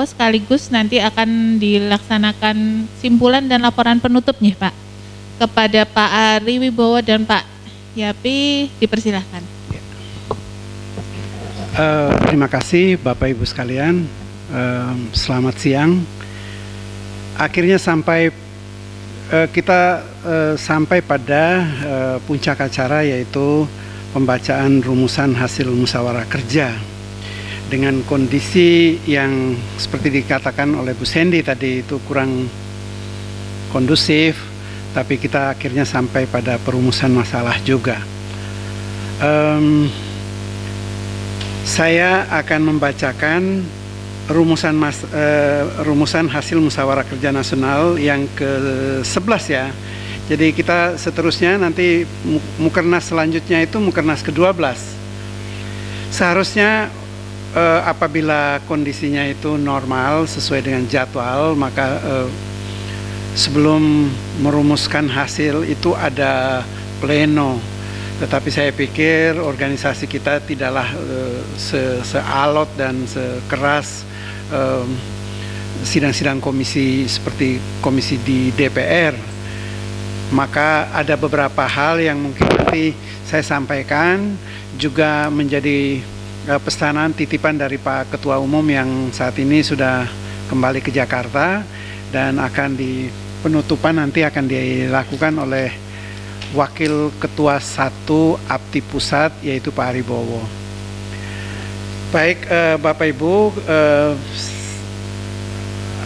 sekaligus nanti akan dilaksanakan simpulan dan laporan penutupnya, Pak. Kepada Pak Ari Wibowo dan Pak Yapi, dipersilahkan. Terima kasih Bapak Ibu sekalian. Selamat siang. Akhirnya kita sampai pada puncak acara, yaitu pembacaan rumusan hasil musyawarah kerja. Dengan kondisi yang seperti dikatakan oleh Bu Sandy tadi, itu kurang kondusif, tapi kita akhirnya sampai pada perumusan masalah juga. Saya akan membacakan rumusan hasil musyawarah kerja nasional yang ke-11 ya. Jadi kita seterusnya nanti Mukernas selanjutnya itu Mukernas ke-12. Seharusnya apabila kondisinya itu normal sesuai dengan jadwal, maka sebelum merumuskan hasil itu ada pleno. Tetapi saya pikir organisasi kita tidaklah sealot dan sekeras sidang-sidang komisi seperti komisi di DPR. Maka ada beberapa hal yang mungkin nanti saya sampaikan, juga menjadi pesanan titipan dari Pak Ketua Umum yang saat ini sudah kembali ke Jakarta, dan akan di penutupan nanti akan dilakukan oleh Wakil Ketua 1 APTI Pusat, yaitu Pak Ari Bowo. Baik, Bapak Ibu,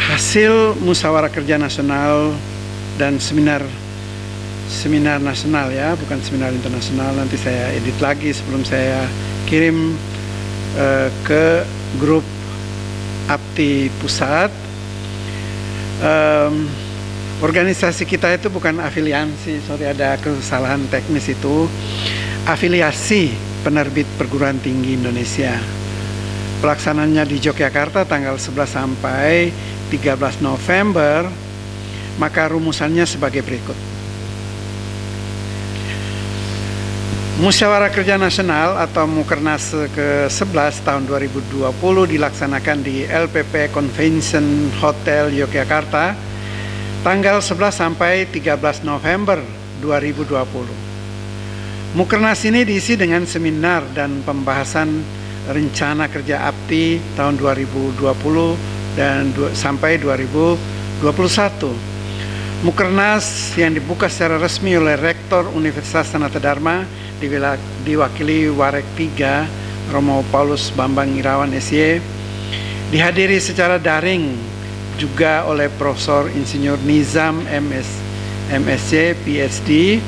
hasil musyawarah kerja nasional dan seminar nasional ya, bukan seminar internasional. Nanti saya edit lagi sebelum saya kirim ke grup APTI Pusat. Organisasi kita itu bukan afiliasi, ada kesalahan teknis itu, afiliasi Penerbit Perguruan Tinggi Indonesia. Pelaksanaannya di Yogyakarta tanggal 11 sampai 13 November, maka rumusannya sebagai berikut. Musyawarah Kerja Nasional atau Mukernas ke-11 tahun 2020 dilaksanakan di LPP Convention Hotel Yogyakarta tanggal 11 sampai 13 November 2020. Mukernas ini diisi dengan seminar dan pembahasan rencana kerja APTI tahun 2020 dan sampai 2021. Mukernas yang dibuka secara resmi oleh Rektor Universitas Sanata Dharma diwakili Warek 3 Romo Paulus Bambang Irawan SY, dihadiri secara daring juga oleh Profesor Insinyur Nizam MSc PhD,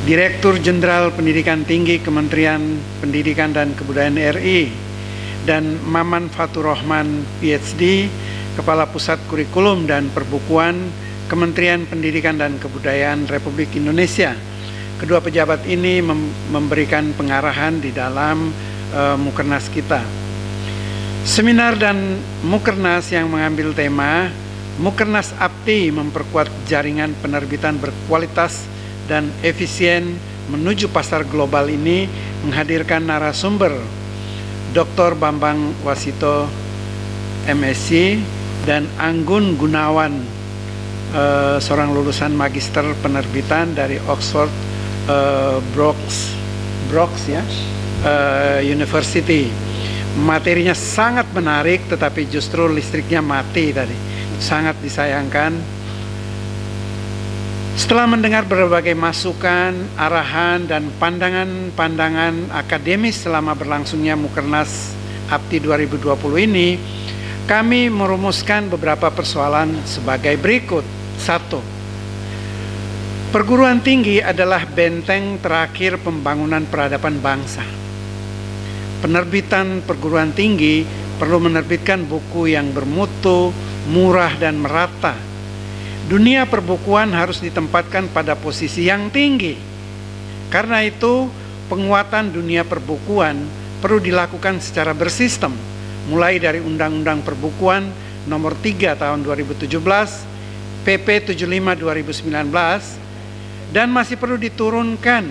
Direktur Jenderal Pendidikan Tinggi Kementerian Pendidikan dan Kebudayaan RI, dan Maman Fatur Rahman PhD, Kepala Pusat Kurikulum dan Perbukuan Kementerian Pendidikan dan Kebudayaan Republik Indonesia. Kedua pejabat ini memberikan pengarahan di dalam Mukernas kita. Seminar dan Mukernas yang mengambil tema Mukernas APTI memperkuat jaringan penerbitan berkualitas dan efisien menuju pasar global ini menghadirkan narasumber Dr. Bambang Wasito MSc dan Anggun Gunawan, seorang lulusan magister penerbitan dari Oxford Brookes ya, University. Materinya sangat menarik, tetapi justru listriknya mati tadi. Sangat disayangkan. Setelah mendengar berbagai masukan, arahan, dan pandangan-pandangan akademis selama berlangsungnya Mukernas APTI 2020 ini, kami merumuskan beberapa persoalan sebagai berikut. 1. Perguruan tinggi adalah benteng terakhir pembangunan peradaban bangsa. Penerbitan perguruan tinggi perlu menerbitkan buku yang bermutu, murah, dan merata. Dunia perbukuan harus ditempatkan pada posisi yang tinggi. Karena itu, penguatan dunia perbukuan perlu dilakukan secara bersistem, mulai dari Undang-Undang Perbukuan Nomor 3 Tahun 2017, PP 75 2019, dan masih perlu diturunkan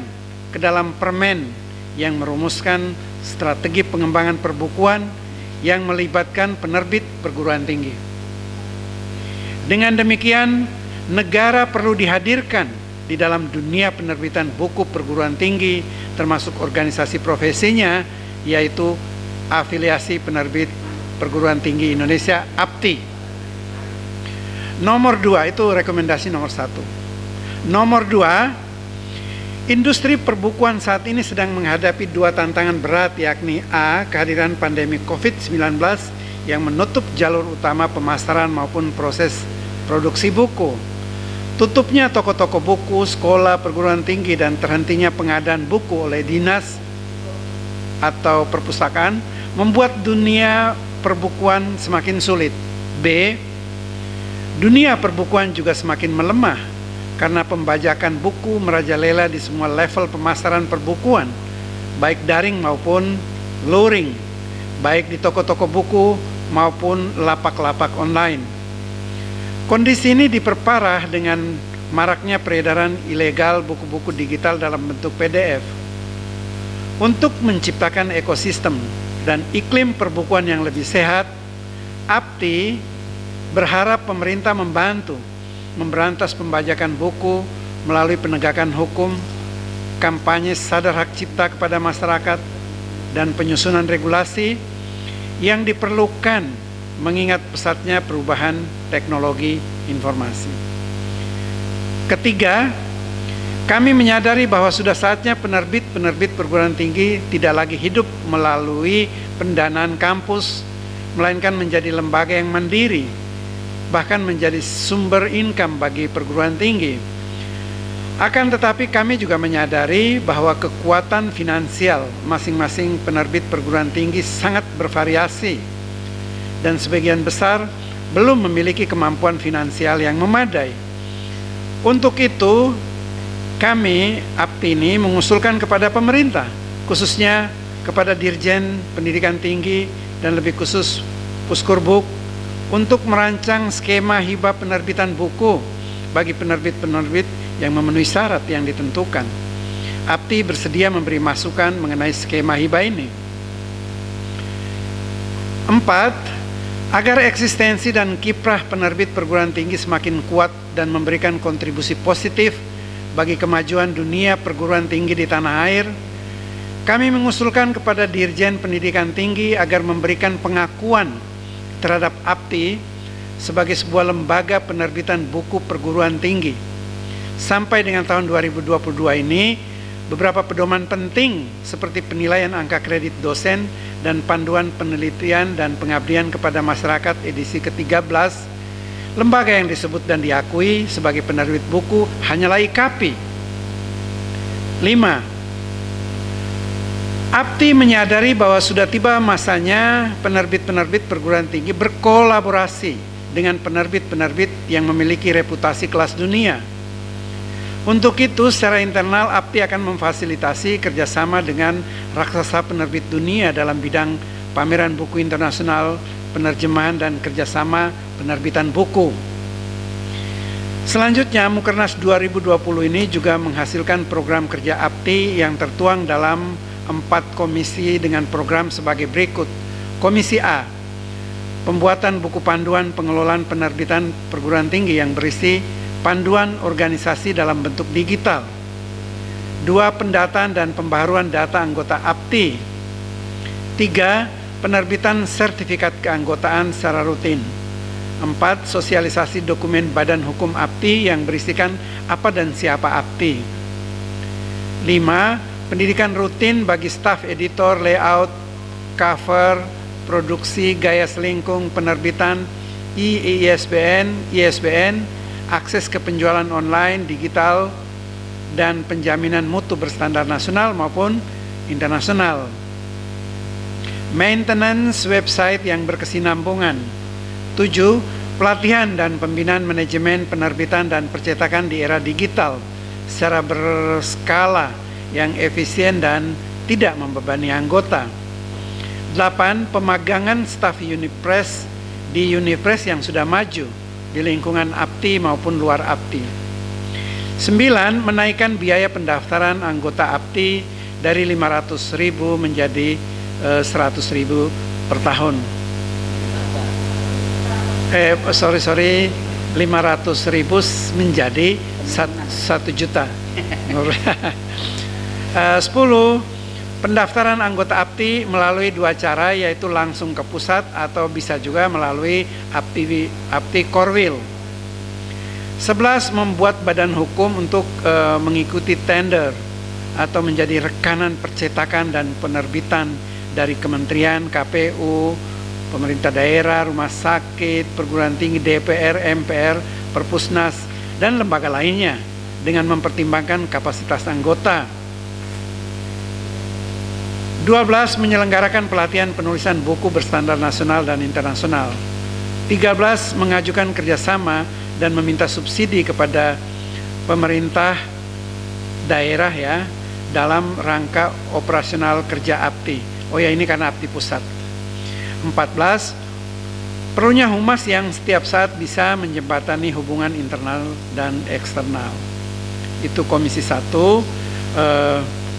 ke dalam Permen yang merumuskan strategi pengembangan perbukuan yang melibatkan penerbit perguruan tinggi. Dengan demikian, negara perlu dihadirkan di dalam dunia penerbitan buku perguruan tinggi, termasuk organisasi profesinya, yaitu Afiliasi Penerbit Perguruan Tinggi Indonesia, APTI. Nomor 2, itu rekomendasi nomor 1. Nomor 2, industri perbukuan saat ini sedang menghadapi dua tantangan berat, yakni A. Kehadiran pandemi COVID-19 yang menutup jalur utama pemasaran maupun proses produksi buku. Tutupnya toko-toko buku, sekolah, perguruan tinggi, dan terhentinya pengadaan buku oleh dinas atau perpustakaan membuat dunia perbukuan semakin sulit. B. Dunia perbukuan juga semakin melemah karena pembajakan buku merajalela di semua level pemasaran perbukuan, baik daring maupun luring, baik di toko-toko buku maupun lapak-lapak online. Kondisi ini diperparah dengan maraknya peredaran ilegal buku-buku digital dalam bentuk PDF. Untuk menciptakan ekosistem dan iklim perbukuan yang lebih sehat, APTI berharap pemerintah membantu memberantas pembajakan buku melalui penegakan hukum, kampanye sadar hak cipta kepada masyarakat, dan penyusunan regulasi yang diperlukan mengingat pesatnya perubahan teknologi informasi. Ketiga, kami menyadari bahwa sudah saatnya penerbit-penerbit perguruan tinggi tidak lagi hidup melalui pendanaan kampus, melainkan menjadi lembaga yang mandiri, bahkan menjadi sumber income bagi perguruan tinggi. Akan tetapi kami juga menyadari bahwa kekuatan finansial masing-masing penerbit perguruan tinggi sangat bervariasi dan sebagian besar belum memiliki kemampuan finansial yang memadai. Untuk itu, kami APTI ini mengusulkan kepada pemerintah, khususnya kepada Dirjen Pendidikan Tinggi dan lebih khusus Puskurbuk, untuk merancang skema hibah penerbitan buku bagi penerbit-penerbit yang memenuhi syarat yang ditentukan. APTI bersedia memberi masukan mengenai skema hibah ini. 4. Agar eksistensi dan kiprah penerbit perguruan tinggi semakin kuat dan memberikan kontribusi positif bagi kemajuan dunia perguruan tinggi di tanah air, kami mengusulkan kepada Dirjen Pendidikan Tinggi agar memberikan pengakuan terhadap APTI sebagai sebuah lembaga penerbitan buku perguruan tinggi. Sampai dengan tahun 2022 ini, beberapa pedoman penting seperti penilaian angka kredit dosen dan panduan penelitian dan pengabdian kepada masyarakat edisi ke-13, lembaga yang disebut dan diakui sebagai penerbit buku hanyalah IKAPI. 5. APTI menyadari bahwa sudah tiba masanya penerbit-penerbit perguruan tinggi berkolaborasi dengan penerbit-penerbit yang memiliki reputasi kelas dunia. Untuk itu, secara internal APTI akan memfasilitasi kerjasama dengan raksasa penerbit dunia dalam bidang pameran buku internasional, penerjemahan, dan kerjasama penerbitan buku. Selanjutnya, Mukernas 2020 ini juga menghasilkan program kerja APTI yang tertuang dalam 4 komisi dengan program sebagai berikut. Komisi A, pembuatan buku panduan pengelolaan penerbitan perguruan tinggi yang berisi panduan organisasi dalam bentuk digital. 2. Pendataan dan pembaharuan data anggota APTI. 3. Penerbitan sertifikat keanggotaan secara rutin. 4. Sosialisasi dokumen Badan Hukum APTI yang berisikan apa dan siapa APTI. 5. Pendidikan rutin bagi staf editor, layout, cover, produksi, gaya selingkung, penerbitan, ISBN, akses ke penjualan online, digital, dan penjaminan mutu berstandar nasional maupun internasional. Maintenance website yang berkesinambungan. 7. Pelatihan dan pembinaan manajemen penerbitan dan percetakan di era digital secara berskala yang efisien dan tidak membebani anggota. 8. Pemagangan staf Unipres di Unipres yang sudah maju di lingkungan APTI maupun luar APTI. 9. Menaikkan biaya pendaftaran anggota APTI dari 500.000 menjadi 100.000 per tahun. 500.000 menjadi 1 juta. 10. Pendaftaran anggota APTI melalui 2 cara, yaitu langsung ke pusat atau bisa juga melalui APTI Korwil. 11. Membuat badan hukum untuk mengikuti tender atau menjadi rekanan percetakan dan penerbitan dari kementerian, KPU, pemerintah daerah, rumah sakit, perguruan tinggi, DPR, MPR, Perpusnas, dan lembaga lainnya dengan mempertimbangkan kapasitas anggota. 12. Menyelenggarakan pelatihan penulisan buku berstandar nasional dan internasional. 13. Mengajukan kerjasama dan meminta subsidi kepada pemerintah daerah ya dalam rangka operasional kerja APTI. Oh ya, ini karena APTI pusat. 14. Perlunya humas yang setiap saat bisa menjembatani hubungan internal dan eksternal. Itu Komisi 1.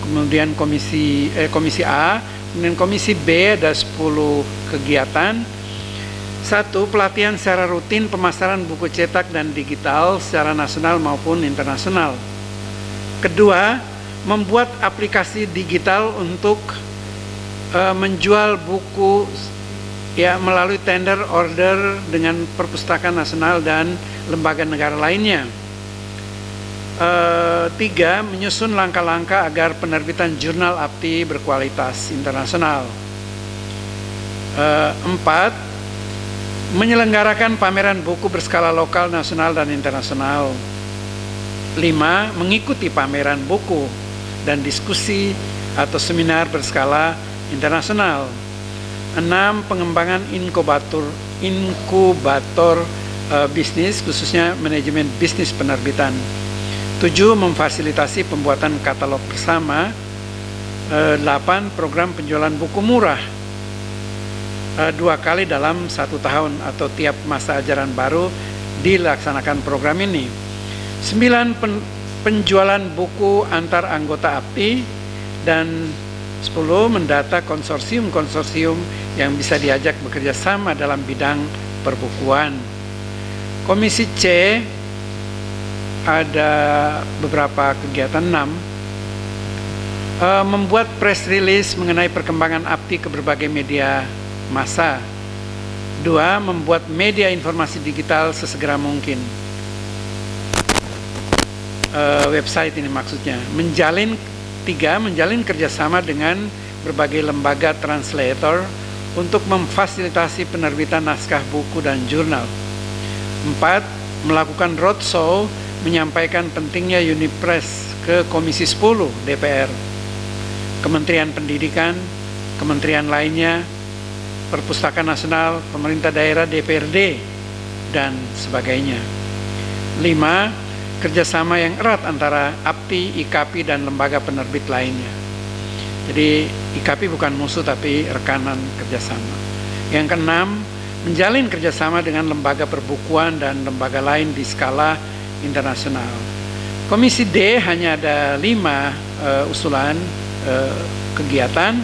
Kemudian komisi A, kemudian komisi B ada 10 kegiatan. 1. Pelatihan secara rutin pemasaran buku cetak dan digital secara nasional maupun internasional. Kedua, membuat aplikasi digital untuk menjual buku ya melalui tender order dengan perpustakaan nasional dan lembaga negara lainnya. 3. Menyusun langkah-langkah agar penerbitan jurnal APTI berkualitas internasional. 4. Menyelenggarakan pameran buku berskala lokal, nasional, dan internasional. 5. Mengikuti pameran buku dan diskusi atau seminar berskala internasional. 6. Pengembangan inkubator bisnis, khususnya manajemen bisnis penerbitan. 7. Memfasilitasi pembuatan katalog bersama. 8. Program penjualan buku murah 2 kali dalam 1 tahun atau tiap masa ajaran baru dilaksanakan program ini. 9. Penjualan buku antar anggota APTI. Dan 10. Mendata konsorsium-konsorsium yang bisa diajak bekerja sama dalam bidang perbukuan. Komisi C ada beberapa kegiatan. 6. Membuat press release mengenai perkembangan APTI ke berbagai media massa. 2. Membuat media informasi digital sesegera mungkin. Website ini maksudnya. 3. Menjalin kerjasama dengan berbagai lembaga translator untuk memfasilitasi penerbitan naskah buku dan jurnal. 4. Melakukan roadshow menyampaikan pentingnya Unipres ke Komisi 10 DPR, Kementerian Pendidikan, kementerian lainnya, Perpustakaan Nasional, pemerintah daerah, DPRD, dan sebagainya. 5. Kerjasama yang erat antara APTI, IKAPI, dan lembaga penerbit lainnya. Jadi IKAPI bukan musuh tapi rekanan kerjasama. Yang keenam, menjalin kerjasama dengan lembaga perbukuan dan lembaga lain di skala internasional. Komisi D hanya ada 5 usulan kegiatan.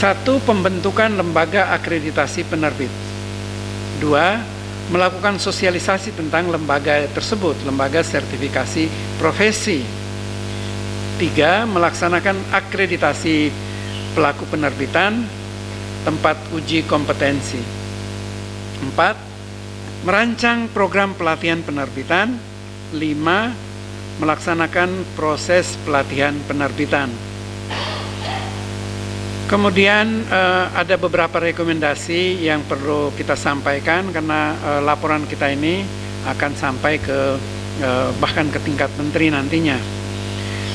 1. Pembentukan lembaga akreditasi penerbit. 2. Melakukan sosialisasi tentang lembaga tersebut, lembaga sertifikasi profesi. 3. Melaksanakan akreditasi pelaku penerbitan, tempat uji kompetensi. 4. Merancang program pelatihan penerbitan. 5. Melaksanakan proses pelatihan penerbitan. Kemudian ada beberapa rekomendasi yang perlu kita sampaikan karena laporan kita ini akan sampai ke bahkan ke tingkat menteri nantinya.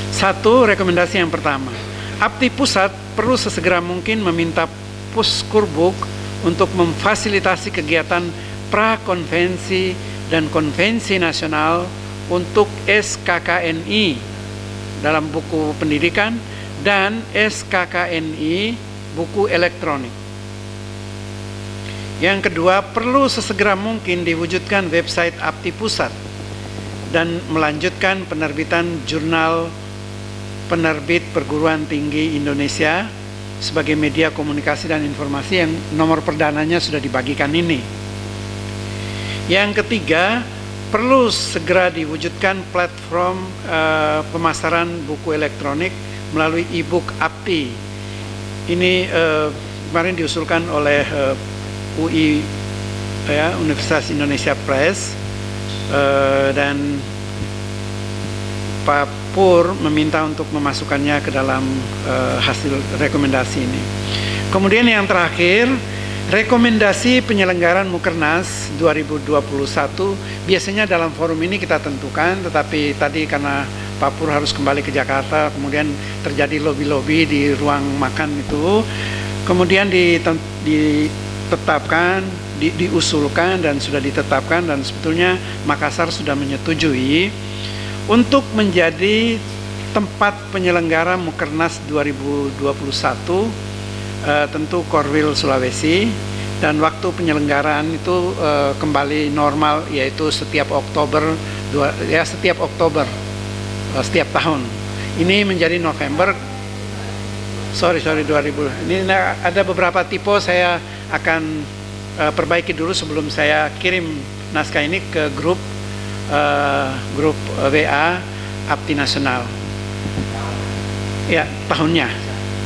1. Rekomendasi yang pertama, APTI Pusat perlu sesegera mungkin meminta Puskurbuk untuk memfasilitasi kegiatan prakonvensi dan konvensi nasional untuk SKKNI dalam buku pendidikan dan SKKNI buku elektronik. Yang kedua, perlu sesegera mungkin diwujudkan website APTI Pusat dan melanjutkan penerbitan jurnal penerbit perguruan tinggi Indonesia sebagai media komunikasi dan informasi yang nomor perdananya sudah dibagikan ini. Yang ketiga, perlu segera diwujudkan platform pemasaran buku elektronik melalui e-book APTI. Ini kemarin diusulkan oleh UI, Universitas Indonesia Press, dan Pak Pur meminta untuk memasukkannya ke dalam hasil rekomendasi ini. Kemudian yang terakhir, rekomendasi penyelenggaraan Mukernas 2021 biasanya dalam forum ini kita tentukan, tetapi tadi karena Pak Pur harus kembali ke Jakarta, kemudian terjadi lobby-lobby di ruang makan itu, kemudian ditetapkan, diusulkan dan sudah ditetapkan, dan sebetulnya Makassar sudah menyetujui untuk menjadi tempat penyelenggara Mukernas 2021, tentu Korwil Sulawesi, dan waktu penyelenggaraan itu kembali normal, yaitu setiap Oktober, setiap tahun. Ini menjadi November, 2000. Ini ada beberapa tipe, saya akan perbaiki dulu sebelum saya kirim naskah ini ke grup WA APTI Nasional. Ya, tahunnya,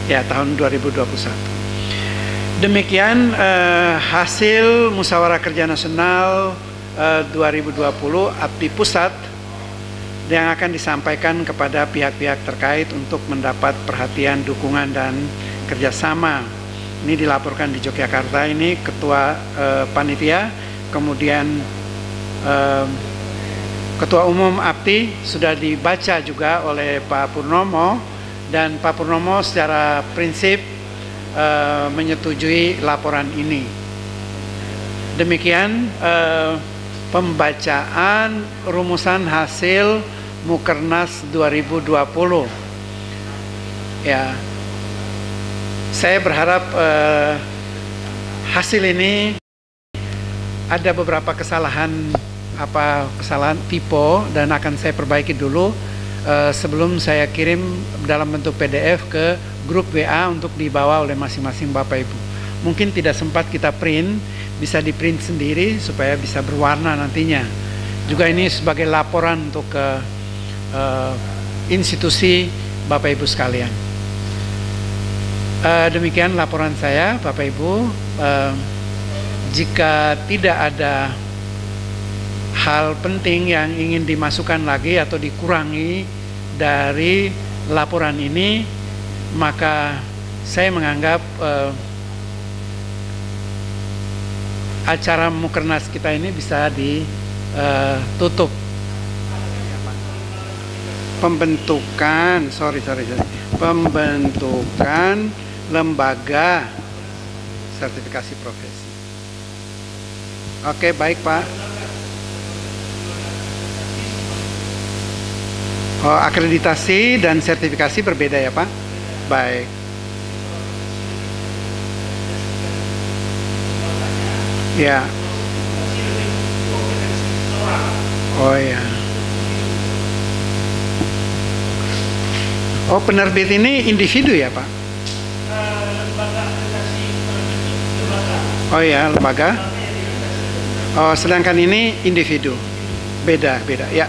ya tahun 2021. Demikian hasil Musyawarah Kerja Nasional 2020 APTI Pusat yang akan disampaikan kepada pihak-pihak terkait untuk mendapat perhatian, dukungan, dan kerjasama. Ini dilaporkan di Yogyakarta, ini Ketua Panitia, kemudian Ketua Umum APTI sudah dibaca juga oleh Pak Purnomo, dan Pak Purnomo secara prinsip menyetujui laporan ini. Demikian pembacaan rumusan hasil Mukernas 2020. Ya, saya berharap hasil ini ada beberapa kesalahan tipe, dan akan saya perbaiki dulu sebelum saya kirim dalam bentuk PDF ke grup WA untuk dibawa oleh masing-masing Bapak Ibu. Mungkin tidak sempat kita print, bisa di print sendiri supaya bisa berwarna nantinya. Juga ini sebagai laporan untuk ke institusi Bapak Ibu sekalian. Demikian laporan saya, Bapak Ibu. Jika tidak ada hal penting yang ingin dimasukkan lagi atau dikurangi dari laporan ini, maka saya menganggap acara Mukernas kita ini bisa ditutup. Pembentukan lembaga sertifikasi profesi. Oke, baik Pak. Oh, akreditasi dan sertifikasi berbeda ya Pak? Baik. Ya. Oh ya. Oh, penerbit ini individu ya Pak? Oh ya, lembaga. Oh, sedangkan ini individu. Beda ya.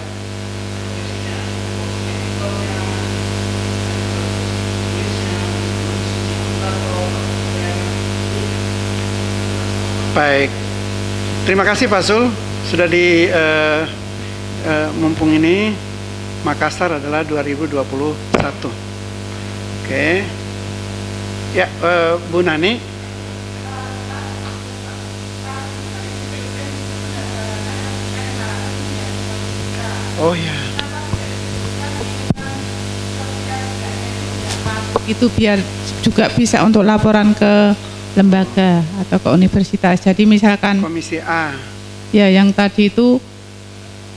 Baik, terima kasih Pak Sul, sudah mumpung ini Makassar adalah 2021. Oke, ya Bu Nani. Oh ya. Itu biar juga bisa untuk laporan ke lembaga atau ke universitas. Jadi misalkan Komisi A. Ya, yang tadi itu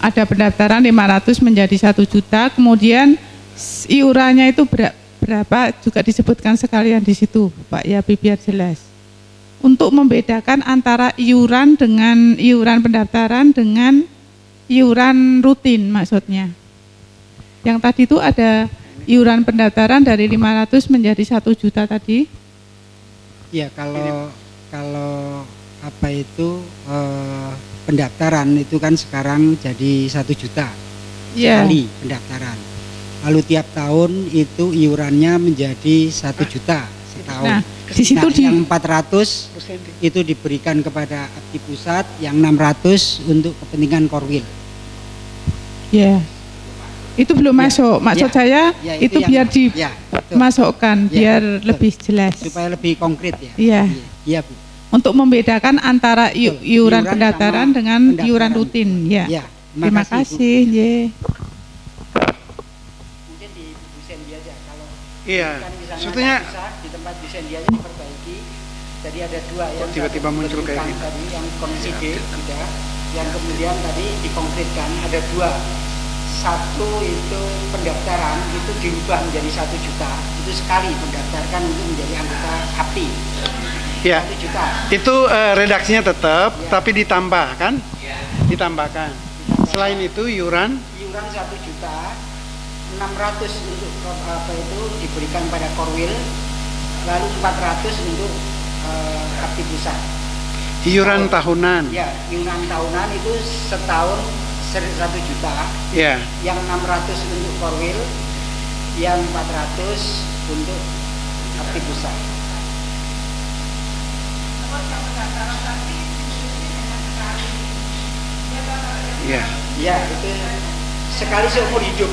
ada pendaftaran 500 menjadi 1 juta, kemudian iurannya itu berapa juga disebutkan sekalian di situ, Pak, ya biar jelas. Untuk membedakan antara iuran dengan iuran pendaftaran dengan iuran rutin maksudnya. Yang tadi itu ada iuran pendaftaran dari 500 menjadi 1 juta tadi. Ya kalau apa itu pendaftaran itu kan sekarang jadi 1 juta sekali pendaftaran. Lalu tiap tahun itu iurannya menjadi 1 juta setahun. Nah, di situ yang 400 itu diberikan kepada abdi pusat, yang 600 untuk kepentingan korwil. Ya, itu belum masuk. Maksud saya itu biar dimasukkan biar lebih jelas. Supaya lebih konkret ya. Iya. Iya Bu. Untuk membedakan antara iuran pendaftaran dengan iuran rutin. Ya. Terima kasih. Mungkin di Bu Sendi aja kalau sebetulnya di tempat Bu Sendi aja diperbaiki. Jadi ada 2 yang tiba-tiba muncul kayak gitu. Tadi yang komisi D sudah, yang kemudian tadi dikonkretkan ada 2. 1 itu pendaftaran itu dirubah menjadi 1 juta. Itu sekali mendaftarkan untuk menjadi anggota APTI. Ya, 1 juta. Itu redaksinya tetap, tapi ditambahkan, ditambahkan. Selain itu iuran 1 juta, 600 untuk apa itu diberikan pada korwil, lalu 400 untuk abdi pusat. Iuran tahunan. Ya, iuran tahunan itu setahun 1 juta. Ya. Yang 600 untuk korwil, yang 400 untuk abdi pusat. Ya. Ya, itu sekali seumur hidup.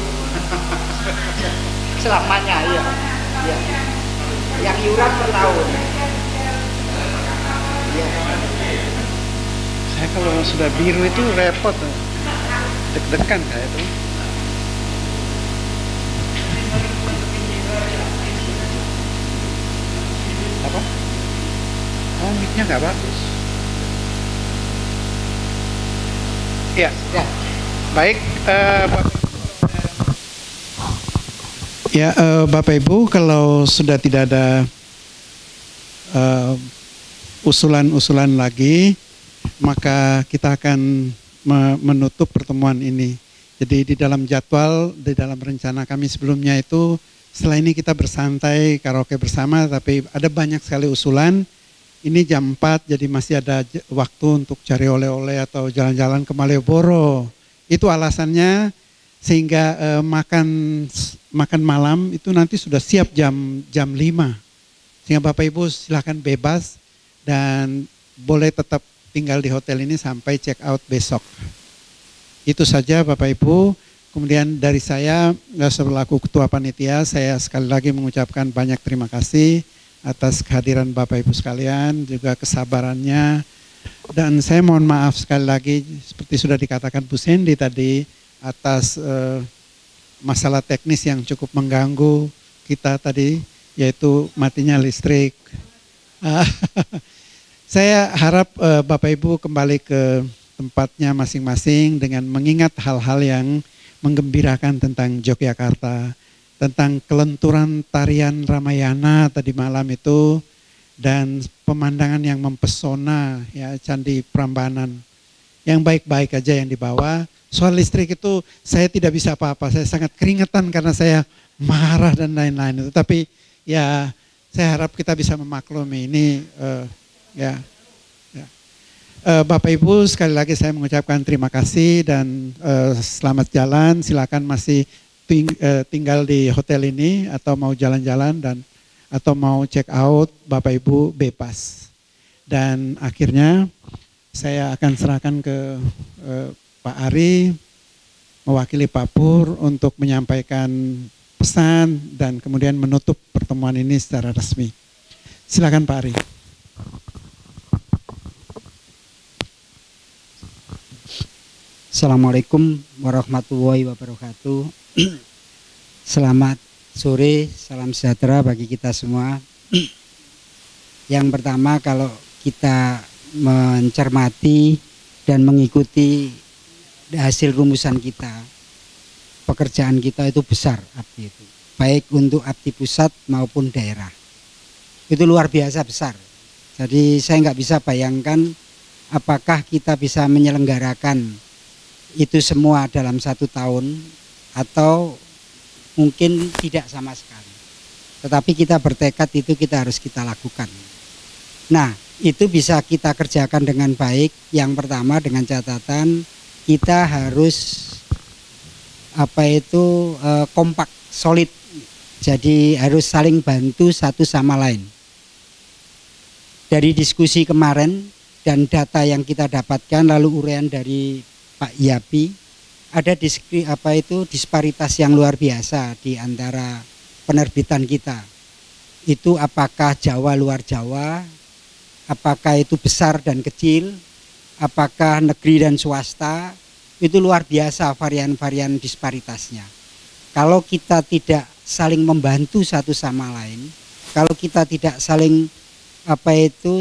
Selamanya ya. Ya. Yang iuran per tahun. Ya. Saya kalau sudah biru itu repot, deg-degan saya itu. Apa? Oh, mic-nya nggak bagus. Ya. Baik, Bapak Ibu, kalau sudah tidak ada usulan-usulan lagi, maka kita akan menutup pertemuan ini. Jadi di dalam jadwal, di dalam rencana kami sebelumnya itu, setelah ini kita bersantai, karaoke bersama, tapi ada banyak sekali usulan. Ini jam 4, jadi masih ada waktu untuk cari oleh-oleh atau jalan-jalan ke Malioboro. Itu alasannya, sehingga makan malam itu nanti sudah siap jam 5. Sehingga Bapak Ibu silakan bebas dan boleh tetap tinggal di hotel ini sampai check out besok. Itu saja Bapak Ibu. Kemudian dari saya selaku Ketua Panitia, saya sekali lagi mengucapkan banyak terima kasih atas kehadiran Bapak Ibu sekalian, juga kesabarannya. Dan saya mohon maaf sekali lagi, seperti sudah dikatakan Bu Sendi tadi, atas masalah teknis yang cukup mengganggu kita tadi, yaitu matinya listrik. Saya harap Bapak Ibu kembali ke tempatnya masing-masing dengan mengingat hal-hal yang menggembirakan tentang Yogyakarta, tentang kelenturan tarian Ramayana tadi malam itu, dan pemandangan yang mempesona, ya, Candi Prambanan. Yang baik-baik aja yang dibawa. Soal listrik itu saya tidak bisa apa-apa, saya sangat keringetan karena saya marah dan lain-lain itu. Tapi ya saya harap kita bisa memaklumi ini. Bapak Ibu, sekali lagi saya mengucapkan terima kasih dan selamat jalan. Silakan masih tinggal di hotel ini atau mau jalan-jalan dan atau mau check out, Bapak Ibu bebas. Dan akhirnya saya akan serahkan ke Pak Ari mewakili Pak Pur untuk menyampaikan pesan dan kemudian menutup pertemuan ini secara resmi. Silakan Pak Ari. Assalamualaikum warahmatullahi wabarakatuh. Selamat sore, salam sejahtera bagi kita semua. Yang pertama, kalau kita mencermati dan mengikuti hasil rumusan kita, pekerjaan kita itu besar abdi itu, baik untuk abdi pusat maupun daerah. Itu luar biasa besar. Jadi saya nggak bisa bayangkan apakah kita bisa menyelenggarakan itu semua dalam 1 tahun atau mungkin tidak sama sekali. Tetapi kita bertekad itu kita harus kita lakukan. Nah, itu bisa kita kerjakan dengan baik. Yang pertama dengan catatan kita harus kompak, solid. Jadi harus saling bantu satu sama lain. Dari diskusi kemarin dan data yang kita dapatkan lalu uraian dari Pak Yapi, ada disparitas yang luar biasa di antara penerbitan kita. Itu apakah Jawa luar Jawa, apakah itu besar dan kecil, apakah negeri dan swasta, itu luar biasa varian-varian disparitasnya. Kalau kita tidak saling membantu satu sama lain, kalau kita tidak saling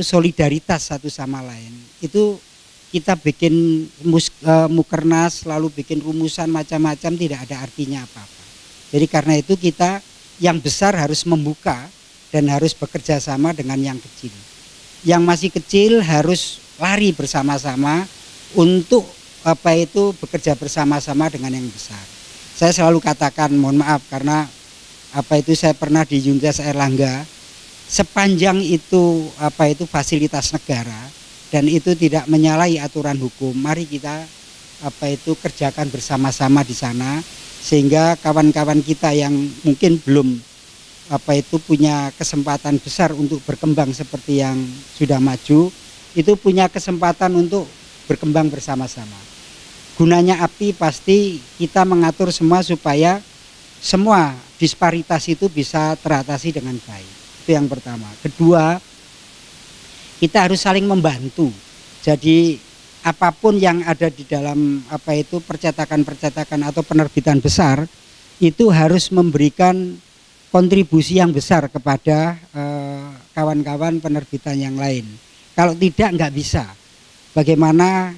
solidaritas satu sama lain, itu kita bikin mukernas, lalu bikin rumusan macam-macam, tidak ada artinya apa-apa. Jadi karena itu kita yang besar harus membuka dan harus bekerja sama dengan yang kecil. Yang masih kecil harus lari bersama-sama untuk bekerja bersama-sama dengan yang besar. Saya selalu katakan, mohon maaf karena saya pernah di Yuntas Erlangga, sepanjang itu fasilitas negara dan itu tidak menyalahi aturan hukum, mari kita kerjakan bersama-sama di sana, sehingga kawan-kawan kita yang mungkin belum punya kesempatan besar untuk berkembang seperti yang sudah maju, itu punya kesempatan untuk berkembang bersama-sama. Gunanya API pasti kita mengatur semua supaya semua disparitas itu bisa teratasi dengan baik. Itu yang pertama. Kedua, kita harus saling membantu. Jadi apapun yang ada di dalam percetakan-percetakan atau penerbitan besar itu harus memberikan kontribusi yang besar kepada kawan-kawan penerbitan yang lain. Kalau tidak, nggak bisa. Bagaimana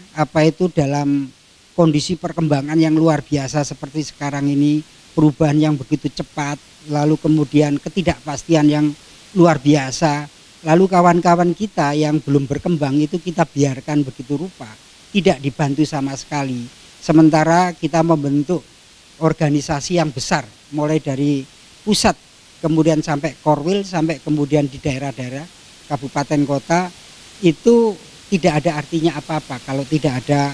dalam kondisi perkembangan yang luar biasa seperti sekarang ini, perubahan yang begitu cepat, lalu kemudian ketidakpastian yang luar biasa, lalu kawan-kawan kita yang belum berkembang itu kita biarkan begitu rupa, tidak dibantu sama sekali. Sementara kita membentuk organisasi yang besar, mulai dari pusat, kemudian sampai Korwil, sampai kemudian di daerah-daerah, kabupaten kota, itu tidak ada artinya apa-apa kalau tidak ada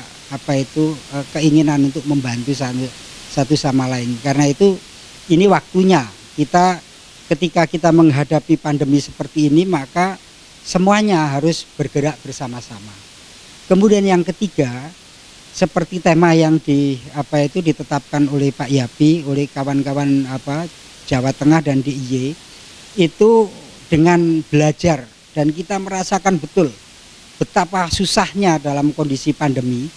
keinginan untuk membantu satu sama lain. Karena itu ini waktunya kita, ketika kita menghadapi pandemi seperti ini, maka semuanya harus bergerak bersama-sama. Kemudian yang ketiga, seperti tema yang ditetapkan oleh Pak Yapi, oleh kawan-kawan Jawa Tengah dan DIY, itu dengan belajar, dan kita merasakan betul betapa susahnya dalam kondisi pandemi.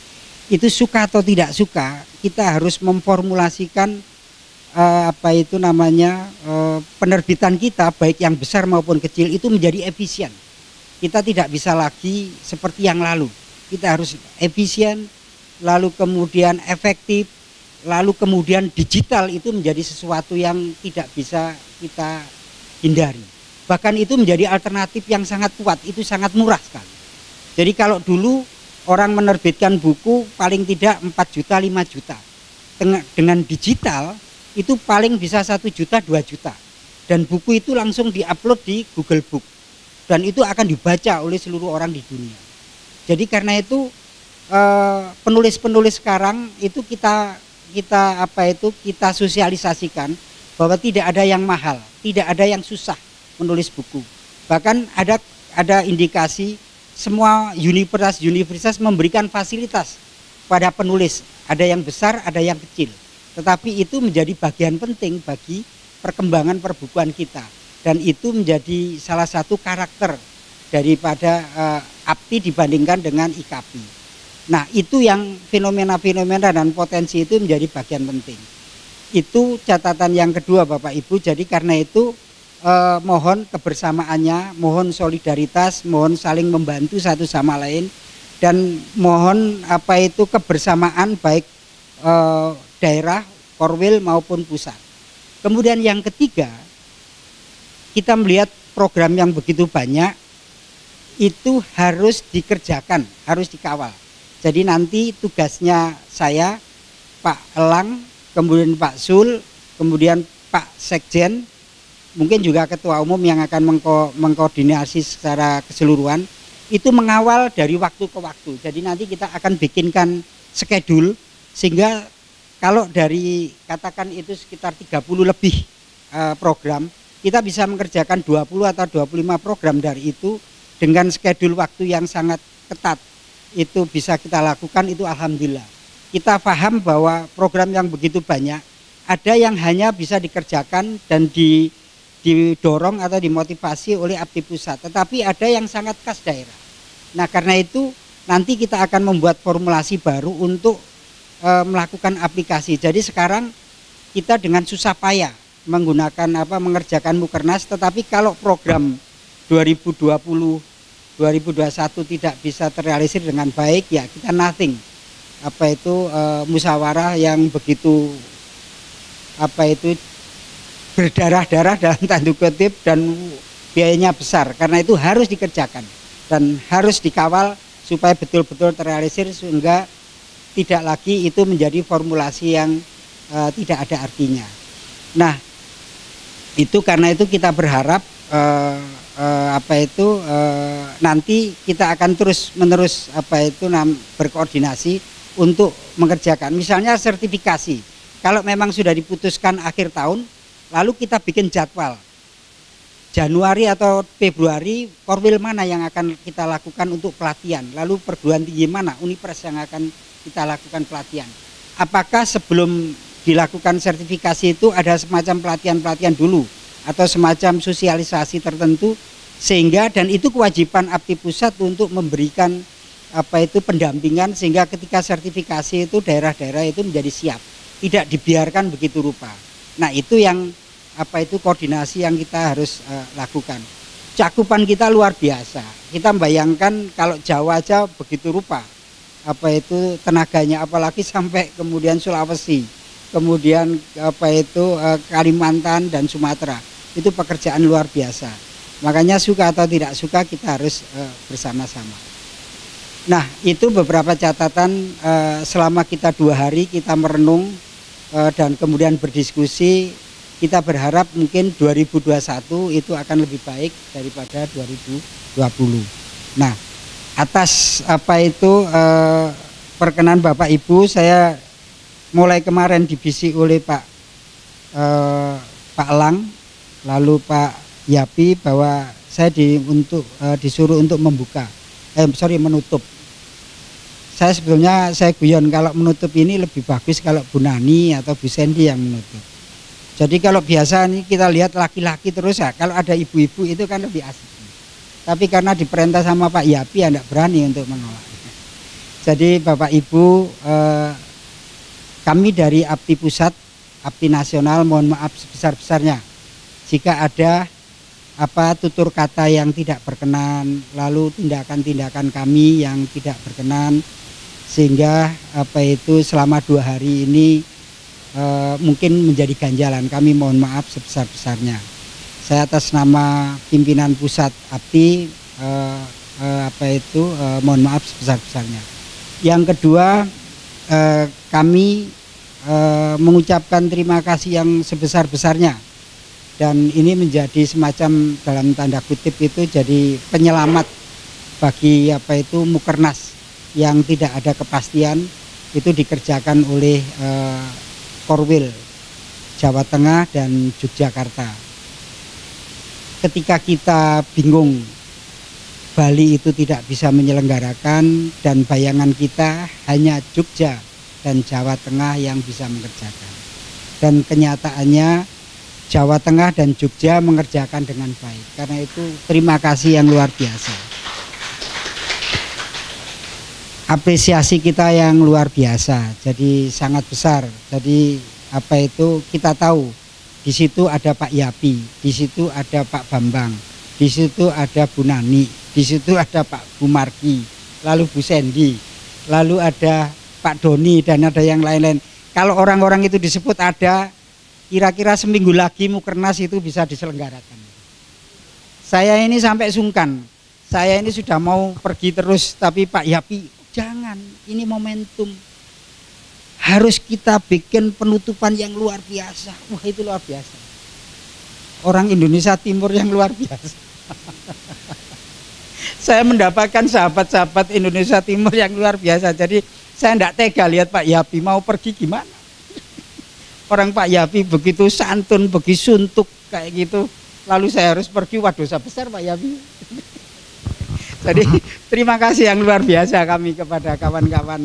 Itu suka atau tidak suka, kita harus memformulasikan penerbitan kita, baik yang besar maupun kecil, itu menjadi efisien. Kita tidak bisa lagi seperti yang lalu. Kita harus efisien, lalu kemudian efektif, lalu kemudian digital itu menjadi sesuatu yang tidak bisa kita hindari. Bahkan itu menjadi alternatif yang sangat kuat, itu sangat murah sekali. Jadi kalau dulu orang menerbitkan buku paling tidak 4 juta, 5 juta. Dengan digital itu paling bisa 1 juta, 2 juta. Dan buku itu langsung diupload di Google Book. Dan itu akan dibaca oleh seluruh orang di dunia. Jadi karena itu penulis-penulis sekarang itu kita sosialisasikan bahwa tidak ada yang mahal, tidak ada yang susah menulis buku. Bahkan ada indikasi semua universitas memberikan fasilitas pada penulis. Ada yang besar, ada yang kecil. Tetapi itu menjadi bagian penting bagi perkembangan perbukuan kita. Dan itu menjadi salah satu karakter daripada APTI dibandingkan dengan IKAPI. Nah, itu yang fenomena-fenomena dan potensi itu menjadi bagian penting. Itu catatan yang kedua Bapak Ibu. Jadi karena itu mohon kebersamaannya, mohon solidaritas, mohon saling membantu satu sama lain, dan mohon kebersamaan baik daerah, Korwil maupun pusat. Kemudian yang ketiga, kita melihat program yang begitu banyak itu harus dikerjakan, harus dikawal. Jadi nanti tugasnya saya, Pak Elang, kemudian Pak Sul, kemudian Pak Sekjen, mungkin juga ketua umum yang akan mengkoordinasi secara keseluruhan, itu mengawal dari waktu ke waktu. Jadi nanti kita akan bikinkan schedule sehingga kalau dari katakan itu sekitar 30 lebih program, kita bisa mengerjakan 20 atau 25 program dari itu dengan schedule waktu yang sangat ketat. Itu bisa kita lakukan, itu alhamdulillah. Kita paham bahwa program yang begitu banyak, ada yang hanya bisa dikerjakan dan didorong atau dimotivasi oleh APTI pusat, tetapi ada yang sangat khas daerah. Nah, karena itu nanti kita akan membuat formulasi baru untuk melakukan aplikasi. Jadi sekarang kita dengan susah payah mengerjakan Mukernas, tetapi kalau program 2020 2021 tidak bisa terrealisir dengan baik, ya kita nothing. Musyawarah yang begitu berdarah-darah dalam tanda kutip dan biayanya besar, karena itu harus dikerjakan dan harus dikawal supaya betul-betul terrealisir sehingga tidak lagi itu menjadi formulasi yang tidak ada artinya. Nah, itu karena itu kita berharap nanti kita akan terus-menerus berkoordinasi untuk mengerjakan. Misalnya sertifikasi, kalau memang sudah diputuskan akhir tahun, lalu kita bikin jadwal Januari atau Februari, korwil mana yang akan kita lakukan untuk pelatihan, lalu perguruan tinggi mana, Unipres yang akan kita lakukan pelatihan. Apakah sebelum dilakukan sertifikasi itu ada semacam pelatihan-pelatihan dulu atau semacam sosialisasi tertentu, sehingga dan itu kewajiban APTI pusat untuk memberikan pendampingan sehingga ketika sertifikasi itu daerah-daerah itu menjadi siap, tidak dibiarkan begitu rupa. Nah, itu yang koordinasi yang kita harus lakukan. Cakupan kita luar biasa. Kita membayangkan kalau Jawa aja begitu rupa, tenaganya, apalagi sampai kemudian Sulawesi, kemudian Kalimantan dan Sumatera. Itu pekerjaan luar biasa. Makanya suka atau tidak suka kita harus bersama-sama. Nah, itu beberapa catatan selama kita 2 hari kita merenung dan kemudian berdiskusi. Kita berharap mungkin 2021 itu akan lebih baik daripada 2020. Nah, atas perkenan Bapak Ibu, saya mulai kemarin dibisik oleh Pak Elang, lalu Pak Yapi bahwa saya disuruh untuk menutup. Saya sebetulnya guyon kalau menutup ini lebih bagus kalau Bu Nani atau Bu Sendi yang menutup. Jadi kalau biasa nih kita lihat laki-laki terus ya, kalau ada ibu-ibu itu kan lebih asik. Tapi karena diperintah sama Pak Yapi, ya enggak berani untuk menolak. Jadi Bapak Ibu, kami dari APTI pusat, APTI nasional mohon maaf sebesar-besarnya jika ada tutur kata yang tidak berkenan, lalu tindakan-tindakan kami yang tidak berkenan, sehingga selama 2 hari ini mungkin menjadi ganjalan. Kami mohon maaf sebesar-besarnya. Saya atas nama pimpinan pusat APTI mohon maaf sebesar-besarnya. Yang kedua, kami mengucapkan terima kasih yang sebesar-besarnya, dan ini menjadi semacam dalam tanda kutip itu jadi penyelamat bagi Mukernas yang tidak ada kepastian, itu dikerjakan oleh Korwil Jawa Tengah dan Yogyakarta. Ketika kita bingung Bali itu tidak bisa menyelenggarakan dan bayangan kita hanya Jogja dan Jawa Tengah yang bisa mengerjakan, dan kenyataannya Jawa Tengah dan Jogja mengerjakan dengan baik. Karena itu terima kasih yang luar biasa. Apresiasi kita yang luar biasa, jadi sangat besar. Jadi kita tahu di situ ada Pak Yapi, di situ ada Pak Bambang, di situ ada Bu Nani, di situ ada Pak Bumarki, lalu Bu Sendi, lalu ada Pak Doni dan ada yang lain-lain. Kalau orang-orang itu disebut ada, kira-kira seminggu lagi Mukernas itu bisa diselenggarakan. Saya ini sampai sungkan, saya ini sudah mau pergi terus, tapi Pak Yapi, jangan, ini momentum. Harus kita bikin penutupan yang luar biasa. Wah, itu luar biasa. orang Indonesia Timur yang luar biasa. Saya mendapatkan sahabat-sahabat Indonesia Timur yang luar biasa. Jadi saya tidak tega lihat Pak Yapi mau pergi gimana. Orang Pak Yapi begitu santun, begitu suntuk kayak gitu. Lalu saya harus pergi, wah dosa besar Pak Yapi. Jadi terima kasih yang luar biasa kami kepada kawan-kawan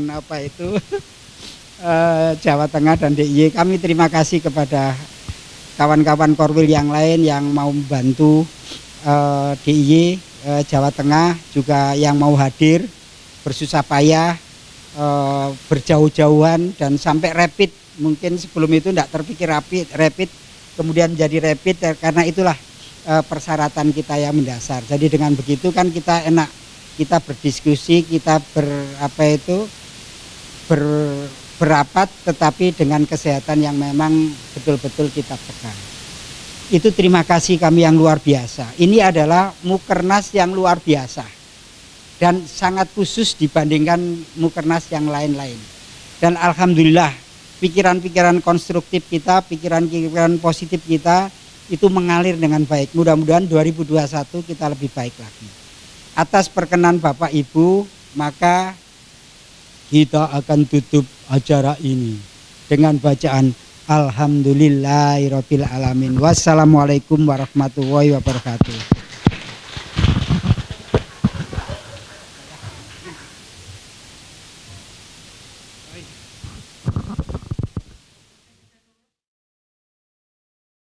Jawa Tengah dan DIY. Kami terima kasih kepada kawan-kawan Korwil yang lain yang mau membantu DIY Jawa Tengah, juga yang mau hadir bersusah payah berjauh-jauhan dan sampai rapid. Mungkin sebelum itu tidak terpikir rapid, kemudian menjadi rapid, karena itulah persyaratan kita yang mendasar. Jadi dengan begitu kan kita enak, kita berdiskusi, kita berapat, tetapi dengan kesehatan yang memang betul-betul kita pegang. Itu terima kasih kami yang luar biasa. Ini adalah Mukernas yang luar biasa dan sangat khusus dibandingkan Mukernas yang lain-lain. Dan alhamdulillah pikiran-pikiran konstruktif kita, pikiran-pikiran positif kita itu mengalir dengan baik. Mudah-mudahan 2021 kita lebih baik lagi. Atas perkenan Bapak Ibu, maka kita akan tutup acara ini dengan bacaan Alhamdulillahirabbil alamin. Wassalamualaikum warahmatullahi wabarakatuh.